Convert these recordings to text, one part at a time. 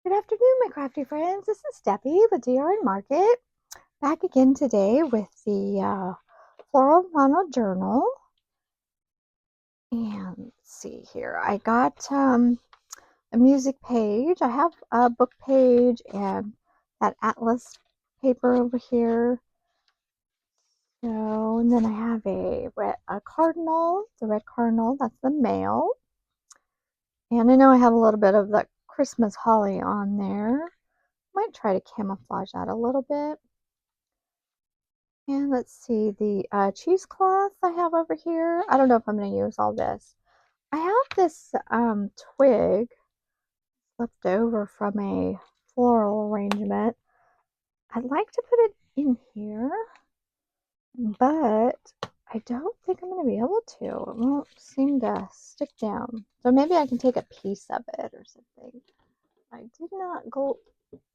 Good afternoon, my crafty friends. This is Debbie with DRN Market. Back again today with the Flora and Fauna Journal. And let's see here. I got a music page. I have a book page and that atlas paper over here. So, and then I have a cardinal, the red cardinal. That's the male. And I know I have a little bit of the Christmas holly on there. Might try to camouflage that a little bit. And let's see, the cheesecloth I have over here. I don't know if I'm going to use all this. I have this twig left over from a floral arrangement. I'd like to put it in here, but I don't think I'm going to be able to. It won't seem to stick down. So maybe I can take a piece of it or something. I did not go,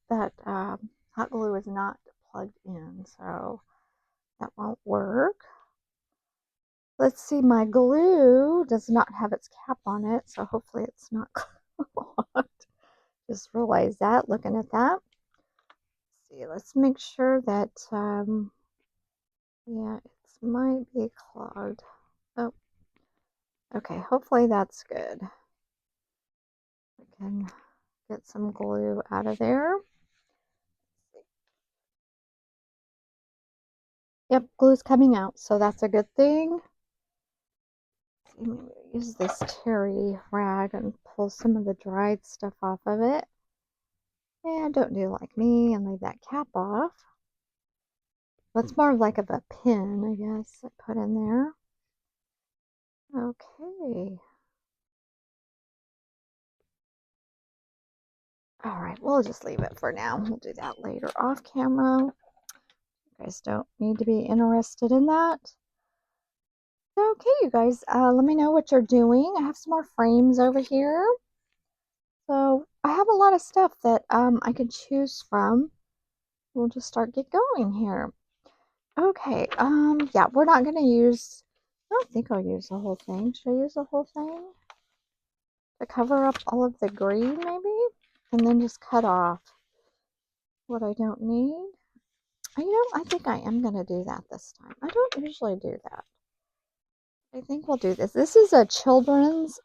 that hot glue is not plugged in, so that won't work. Let's see, my glue does not have its cap on it, so hopefully it's not clogged. Just realized that looking at that. Let's see, let's make sure that, yeah, it might be clogged. Oh, okay, hopefully that's good. We can get some glue out of there. Yep, glue's coming out, so that's a good thing. Maybe use this terry rag and pull some of the dried stuff off of it. And don't do like me and leave that cap off. That's more like of a pin, I guess, I put in there. Okay. All right, we'll just leave it for now. We'll do that later off camera. You guys don't need to be interested in that. Okay, you guys, let me know what you're doing. I have some more frames over here. So I have a lot of stuff that I can choose from. We'll just get going here. Okay, yeah, we're not going to use, I don't think I'll use the whole thing. Should I use the whole thing? To cover up all of the green, maybe? And then just cut off what I don't need. I think I am going to do that this time. I don't usually do that. I think we'll do this. This is a children's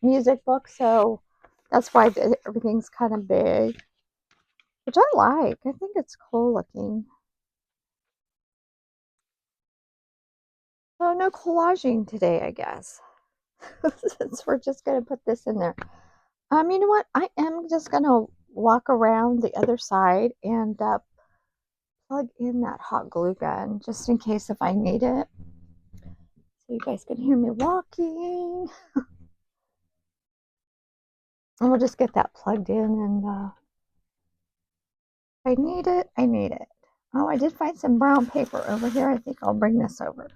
music book, so that's why everything's kind of big, which I like. I think it's cool looking. So no collaging today, I guess. Since we're just going to put this in there. You know what? I am just going to walk around the other side and plug in that hot glue gun just in case if I need it. So you guys can hear me walking. And we'll just get that plugged in and if I need it, I need it. Oh, I did find some brown paper over here. I think I'll bring this over.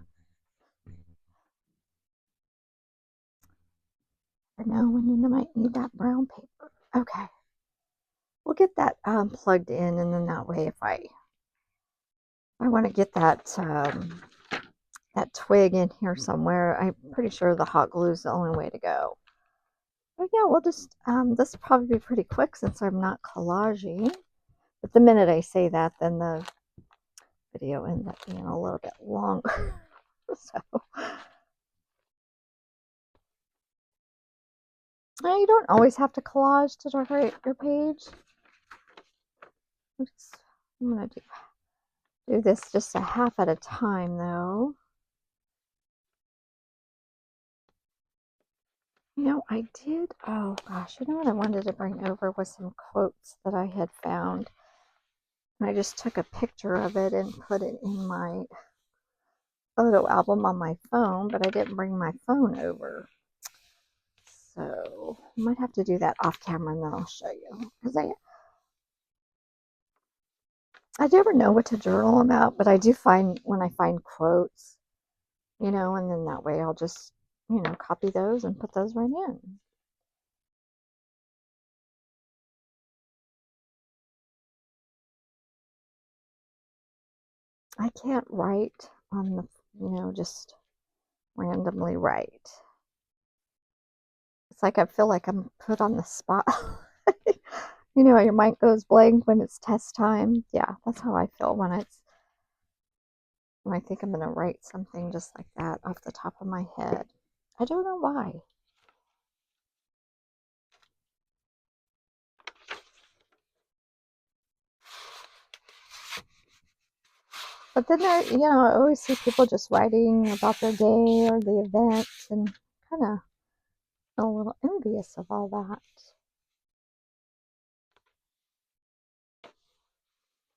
For now, when you might need that brown paper. Okay. We'll get that plugged in, and then that way if I want to get that that twig in here somewhere, I'm pretty sure the hot glue is the only way to go. But yeah, we'll just, this will probably be pretty quick since I'm not collaging. But the minute I say that, then the video ends up being a little bit longer. So, now you don't always have to collage to decorate your page. I'm going to do this just a half at a time, though. I did, oh gosh, what I wanted to bring over was some quotes that I had found. I just took a picture of it and put it in my photo album on my phone, but I didn't bring my phone over. So I might have to do that off camera and then I'll show you. Because I never know what to journal about, but I do find when I find quotes, and then that way I'll just, copy those and put those right in. I can't write on the, just randomly write. It's like I feel like I'm put on the spot. You know, your mind goes blank when it's test time. Yeah, that's how I feel when I think I'm going to write something just like that off the top of my head. I don't know why. But then there, you know, I always see people just writing about their day or the event and kind of a little envious of all that.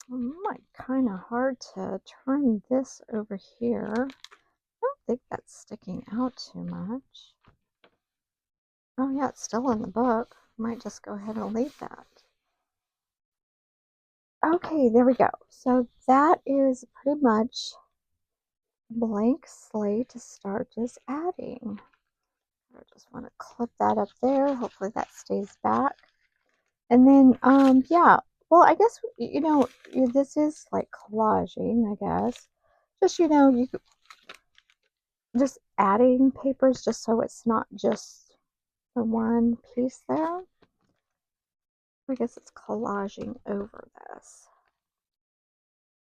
It might kind of hard to turn this over here. I don't think that's sticking out too much. Oh yeah, it's still in the book. Might just go ahead and leave that. Okay, there we go. So that is pretty much blank slate to start just adding. I just want to clip that up there. Hopefully that stays back. And then, yeah, well, I guess, you know, this is like collaging, I guess. Just, you know, you just adding papers just so it's not just the one piece there. I guess it's collaging over this.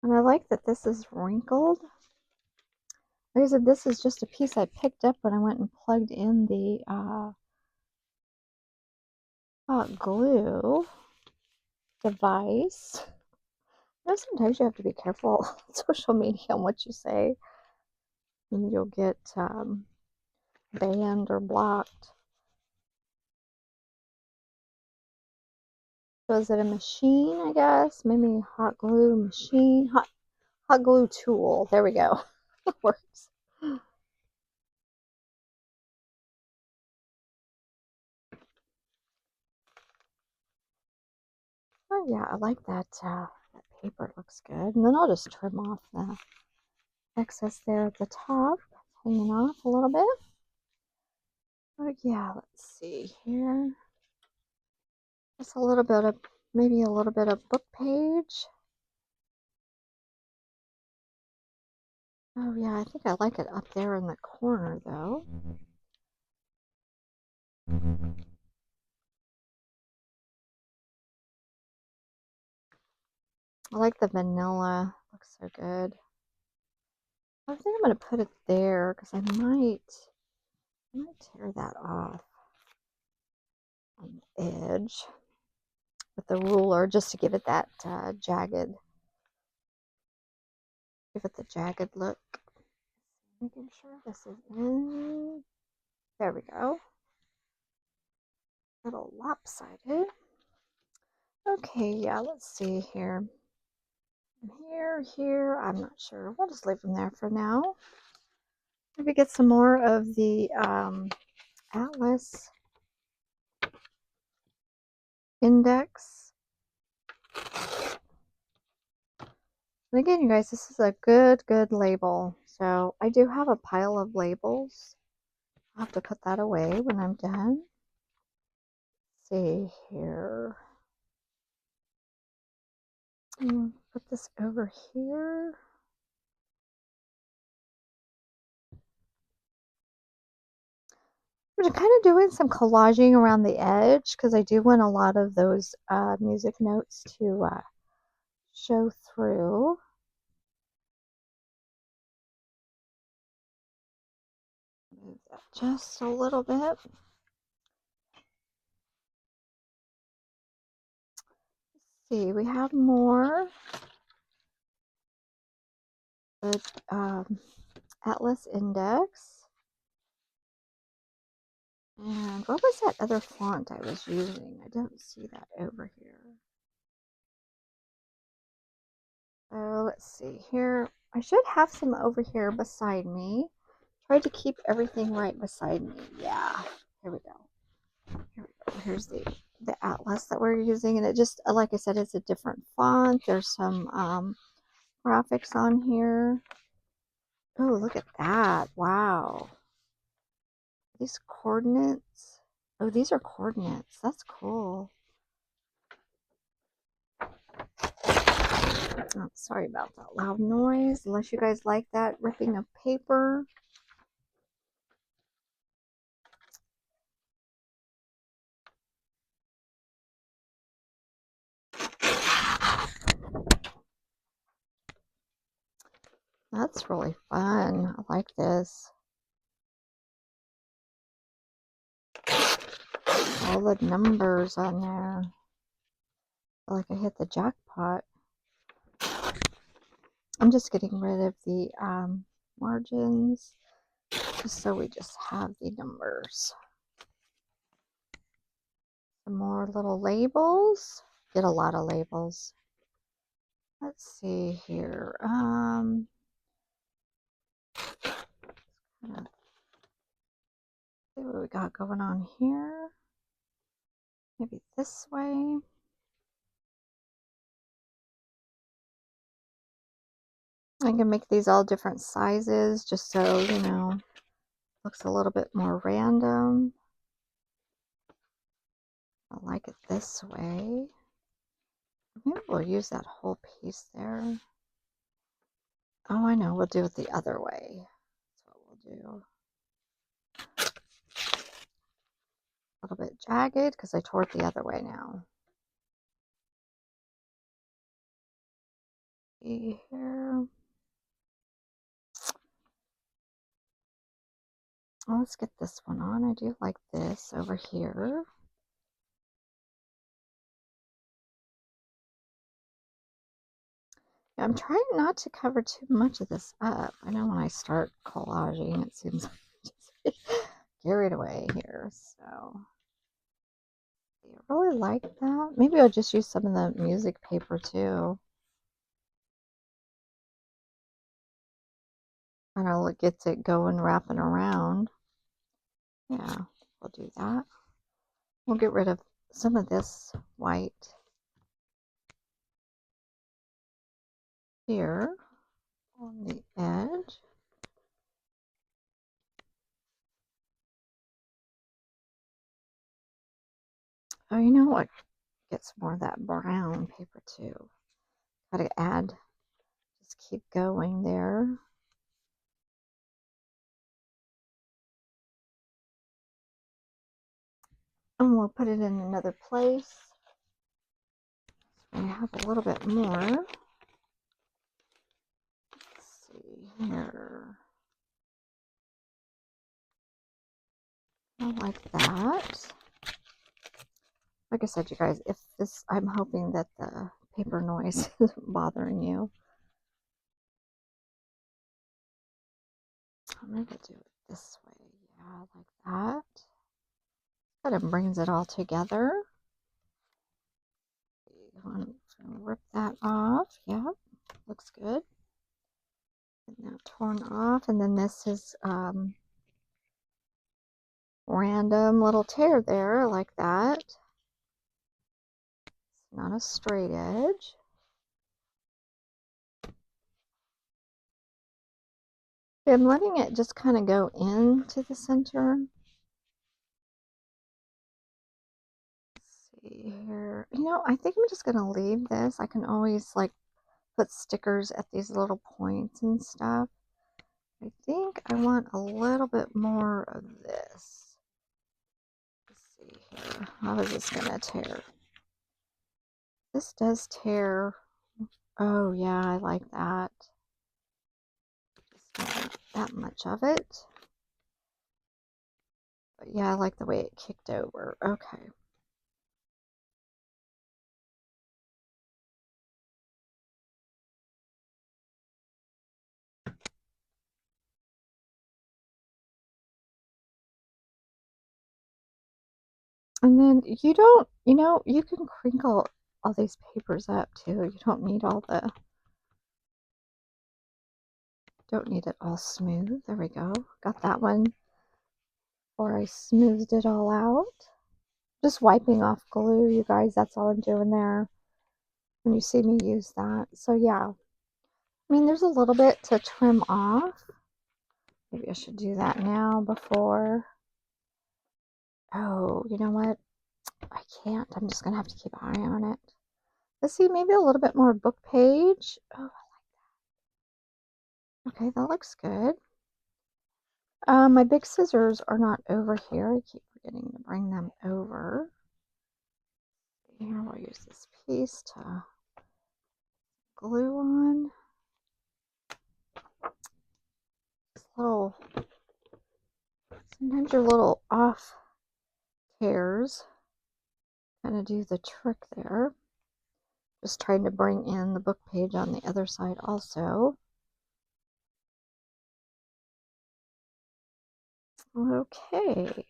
And I like that this is wrinkled. Like I said, this is just a piece I picked up when I went and plugged in the hot glue device. You know, sometimes you have to be careful on social media on what you say, and you'll get banned or blocked. So is it a machine, I guess? Maybe hot glue machine, hot glue tool. There we go. It works. Oh yeah, I like that. That paper looks good. And then I'll just trim off the excess there at the top, hanging off a little bit. Oh yeah, let's see here. Just a little bit of, maybe a little bit of book page. Oh yeah, I think I like it up there in the corner though. I like the vanilla. Looks so good. I think I'm going to put it there because I might tear that off on the edge with the ruler just to give it that jagged, give it the jagged look. Making sure this is in. There we go. A little lopsided. Okay, yeah, let's see here. Here, I'm not sure. We'll just leave them there for now. Maybe get some more of the Atlas index. And again, you guys, this is a good label. So I do have a pile of labels. I'll have to put that away when I'm done. Let's see here. Put this over here. I'm kind of doing some collaging around the edge because I do want a lot of those music notes to show through. Move that just a little bit. Let's see, we have more. The Atlas Index. And what was that other font I was using? I don't see that over here. Oh, let's see here. I should have some over here beside me. Try to keep everything right beside me. Yeah, here we go. Here we go. Here's the atlas that we're using, and it just, like I said, it's a different font. There's some graphics on here. Oh, look at that. Wow. These coordinates. Oh, these are coordinates. That's cool. Oh, sorry about that loud noise. Unless you guys like that ripping of paper. That's really fun. I like this. All the numbers on there. I feel like I hit the jackpot. I'm just getting rid of the margins, just so we just have the numbers. Some more little labels. Get a lot of labels. Let's see here. See what we got going on here. Maybe this way. I can make these all different sizes just so, you know, looks a little bit more random. I like it this way. Maybe we'll use that whole piece there. Oh, I know. We'll do it the other way. That's what we'll do. A little bit jagged because I tore it the other way now. See here. Well, let's get this one on. I do like this over here. I'm trying not to cover too much of this up. I know when I start collaging, it seems like I just carried away here. So I really like that. Maybe I'll just use some of the music paper too. Kind of gets it going, wrapping around. Yeah, we'll do that. We'll get rid of some of this white here on the edge. Oh, you know what? Get some more of that brown paper too. Gotta add, just keep going there. And we'll put it in another place. I have a little bit more. Let's see here. I like that. Like I said, you guys, if this, I'm hoping that the paper noise isn't bothering you. I'm going to do it this way. Yeah, like that. Kind of brings it all together. You want to rip that off. Yeah, looks good. And that torn off. And then this is random little tear there, like that. It's not a straight edge. I'm letting it just kind of go into the center. Let's see here. You know, I think I'm just going to leave this. I can always like put stickers at these little points and stuff. I think I want a little bit more of this. Let's see here. How is this going to tear? This does tear. Oh, yeah, I like that. Just not that much of it. But yeah, I like the way it kicked over. Okay. And then you don't, you know, you can crinkle all these papers up too. You don't need all the, don't need it all smooth. There we go. Got that one before I smoothed it all out. Just wiping off glue, you guys. That's all I'm doing there when you see me use that. So yeah, I mean, there's a little bit to trim off. Maybe I should do that now before. Oh, you know what? I can't. I'm just going to have to keep an eye on it. Let's see, maybe a little bit more book page. Oh, okay, that looks good. My big scissors are not over here. I keep forgetting to bring them over. Here, we'll use this piece to glue on. little, sometimes your little off tears kind of do the trick there. Just trying to bring in the book page on the other side also. Okay.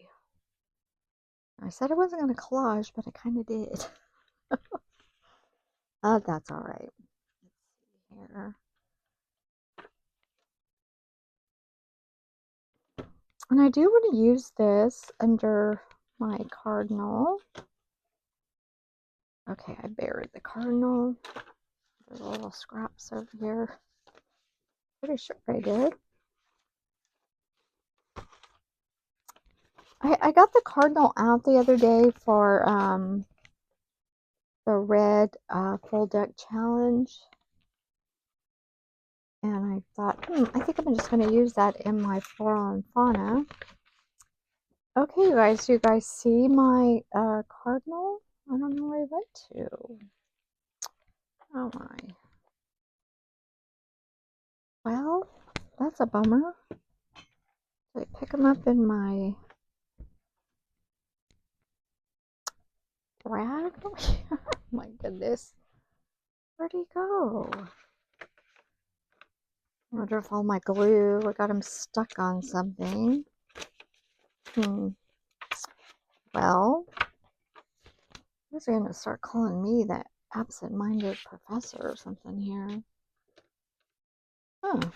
I said I wasn't going to collage, but I kind of did. That's all right. Let's see here. And I do want to use this under my cardinal. Okay, I buried the cardinal. There's little scraps over here. Pretty sure I did. I got the cardinal out the other day for the red full deck challenge. And I thought, I think I'm just going to use that in my Flora and Fauna. Okay, you guys, do you guys see my cardinal? I don't know where he went to. Oh my. Well, that's a bummer. Did I pick him up in my rag? Oh my goodness. Where'd he go? I wonder if all my glue, I got him stuck on something. Well, he's going to start calling me that absent-minded professor or something here. Huh.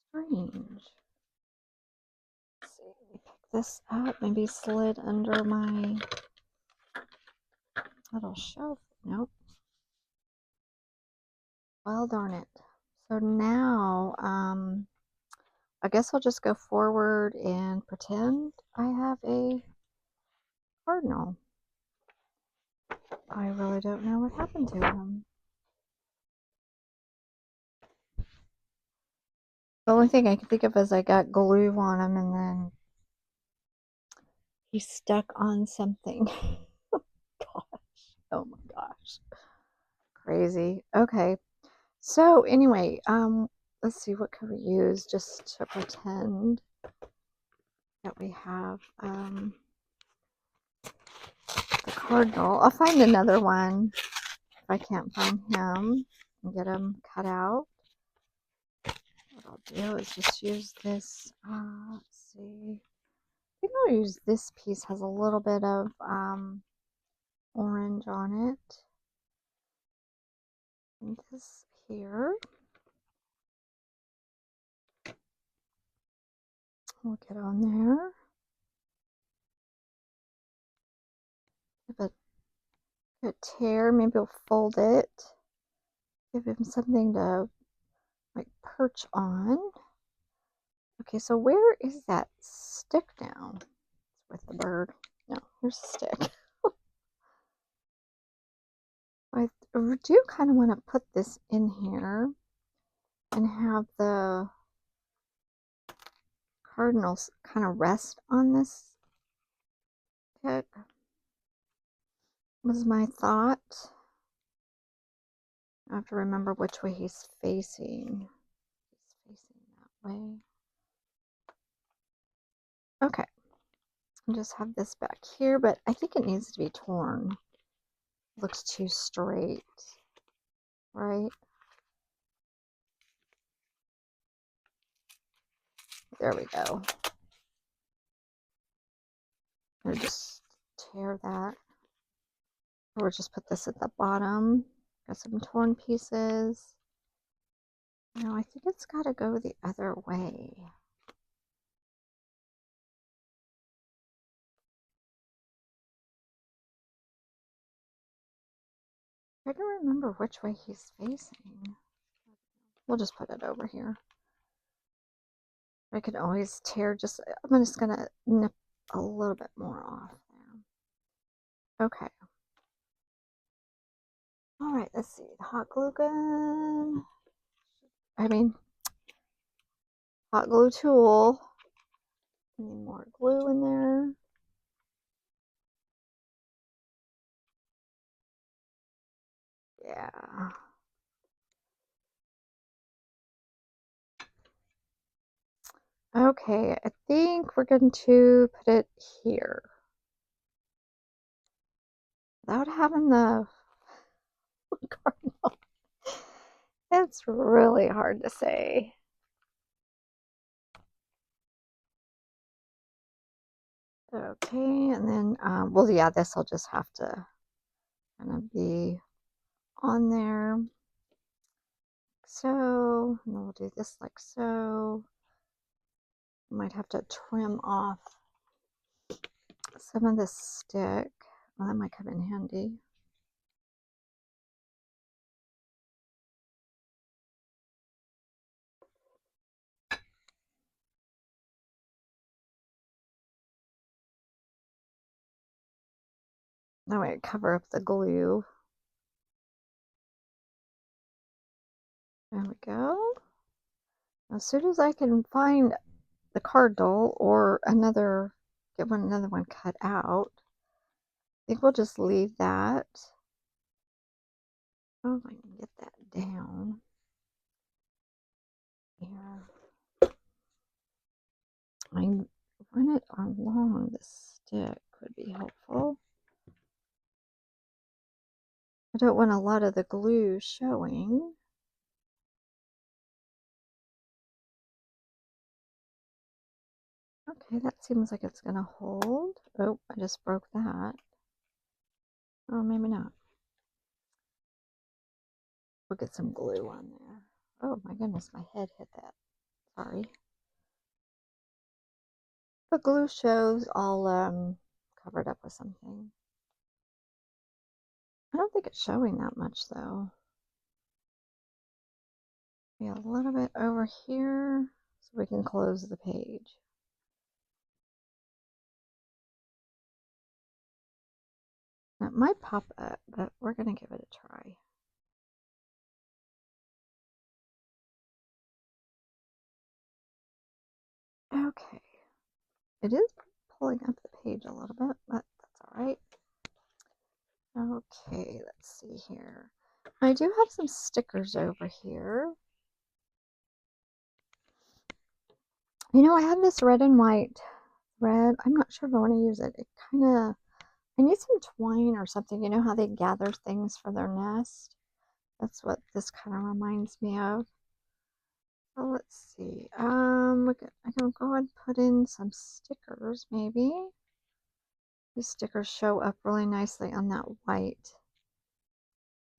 Strange. Let's see, pick this up, maybe slid under my little shelf. Nope. Well, darn it. So now, I guess I'll just go forward and pretend I have a cardinal. I really don't know what happened to him. The only thing I can think of is I got glue on him and then he's stuck on something. Gosh. Oh my gosh. Crazy. Okay. So anyway, let's see, what can we use just to pretend that we have the cardinal. I'll find another one if I can't find him and get him cut out. What I'll do is just use this, let's see, I think I'll use this piece, has a little bit of orange on it. And this here, we'll get on there. Give it a tear, maybe we'll fold it. Give him something to like perch on. Okay, so where is that stick now? It's with the bird. No, here's the stick. I do kind of want to put this in here and have the cardinals kind of rest on this stick, was my thought. I have to remember which way he's facing. He's facing that way. Okay. I'll just have this back here, but I think it needs to be torn. It looks too straight, right? There we go. Or just tear that. Or just put this at the bottom. Got some torn pieces. No, I think it's got to go the other way. I don't remember which way he's facing. We'll just put it over here. I could always tear just, I'm just going to nip a little bit more off there. Okay. All right, let's see. Hot glue gun. Hot glue tool. Need more glue in there. Yeah. Okay, I think we're going to put it here. Without having the cardinal. It's really hard to say. Okay, and then, well, yeah, this will just have to kind of be on there. So, and then we'll do this like so. Might have to trim off some of the stick. Well, that might come in handy. That way cover up the glue. There we go. As soon as I can find the cardinal or another, another one cut out, I think we'll just leave that. Oh, if I can get that down. Yeah. I run it along the stick would be helpful. I don't want a lot of the glue showing. Okay, that seems like it's gonna hold. Oh, I just broke that. Oh, maybe not. We'll get some glue on there. Oh my goodness, my head hit that. Sorry. The glue shows all covered up with something. I don't think it's showing that much though. Maybe a little bit over here so we can close the page. It might pop up, but we're going to give it a try. Okay. It is pulling up the page a little bit, but that's all right. Okay, let's see here. I do have some stickers over here. You know, I have this red and white thread. I'm not sure if I want to use it. It kind of, I need some twine or something. You know how they gather things for their nest? That's what this kind of reminds me of. So let's see. I can go and put in some stickers, maybe. These stickers show up really nicely on that white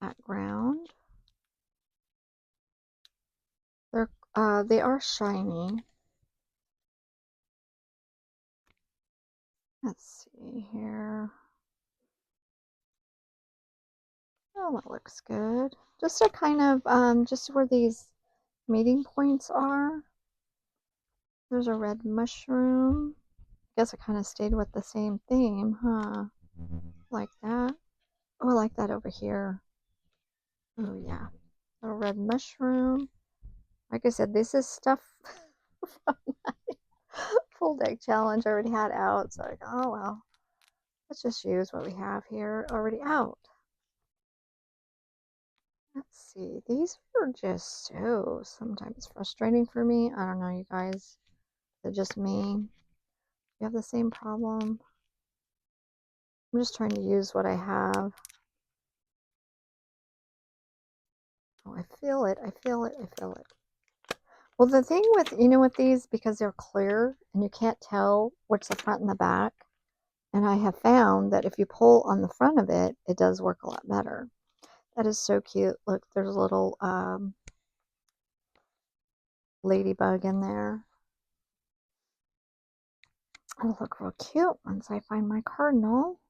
background. They are shiny. Let's see here. Oh, that looks good. Just a kind of, just where these meeting points are. There's a red mushroom. I guess I kind of stayed with the same theme, huh? Like that. Oh, I like that over here. Oh, yeah. A red mushroom. Like I said, this is stuff from my full deck challenge I already had out. So I go, oh, well, let's just use what we have here already out. Let's see. These are just so sometimes frustrating for me. I don't know, you guys. Is it just me? You have the same problem? I'm just trying to use what I have. Oh, I feel it. I feel it. I feel it. Well, the thing with, with these, because they're clear and you can't tell what's the front and the back, and I have found that if you pull on the front of it, it does work a lot better. That is so cute. Look, there's a little ladybug in there. It'll look real cute once I find my cardinal.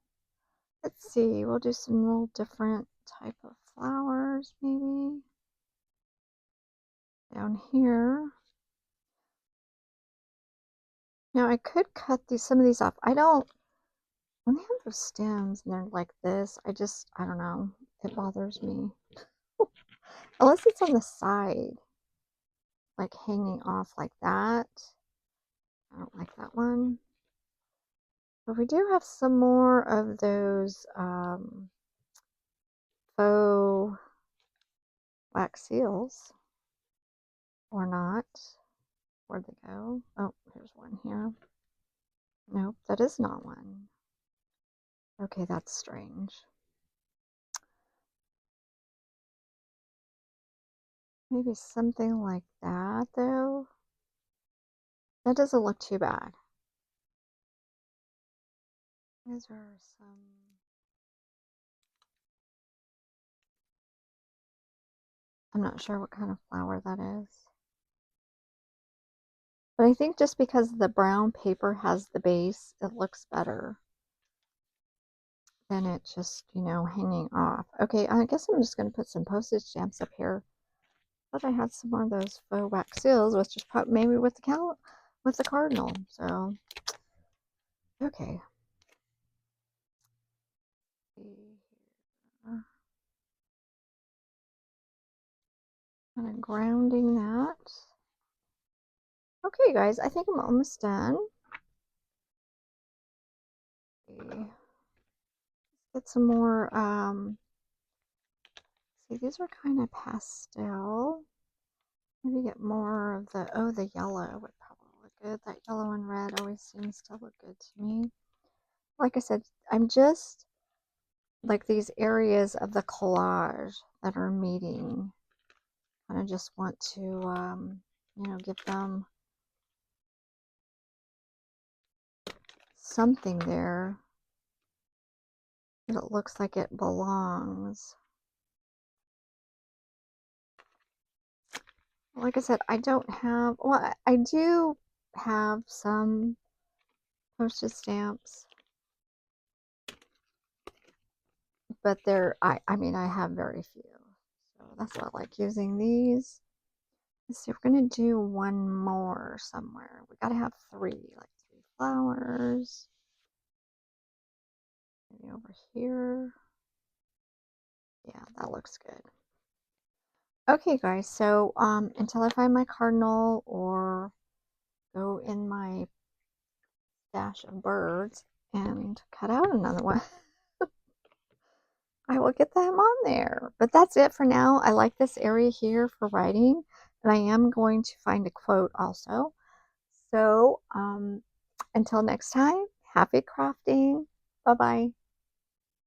Let's see, we'll do some little different type of flowers, maybe. Down here. Now I could cut some of these off. I don't, when they have those stems and they're like this, I don't know. It bothers me. Unless it's on the side, like hanging off like that. I don't like that one. But we do have some more of those faux wax seals. Or not. Where'd they go? Oh, here's one here. Nope, that is not one. Okay, that's strange. Maybe something like that, though. That doesn't look too bad. These are some... I'm not sure what kind of flower that is. But I think just because the brown paper has the base, it looks better than it just, you know, hanging off. Okay, I guess I'm just going to put some postage stamps up here. Thought I had some more of those faux wax seals, which is probably maybe with the cardinal. So, okay. Kind of grounding that. Okay, guys, I think I'm almost done. Okay. Get some more, see, these are kind of pastel. Maybe get more of the, oh, the yellow would probably look good. That yellow and red always seems to look good to me. Like I said, I'm just, like these areas of the collage that are meeting. Kind of just want to, you know, give them something there that it looks like it belongs. Like I said, I don't have, well, I do have some postage stamps, but I mean, I have very few. So that's why I like using these. Let's see, we're going to do one more somewhere. We got to have three, like 3 flowers. Maybe over here. Yeah, that looks good. Okay, guys, so until I find my cardinal or go in my stash of birds and cut out another one, I will get them on there. But that's it for now. I like this area here for writing, and I am going to find a quote also. So until next time, happy crafting. Bye-bye.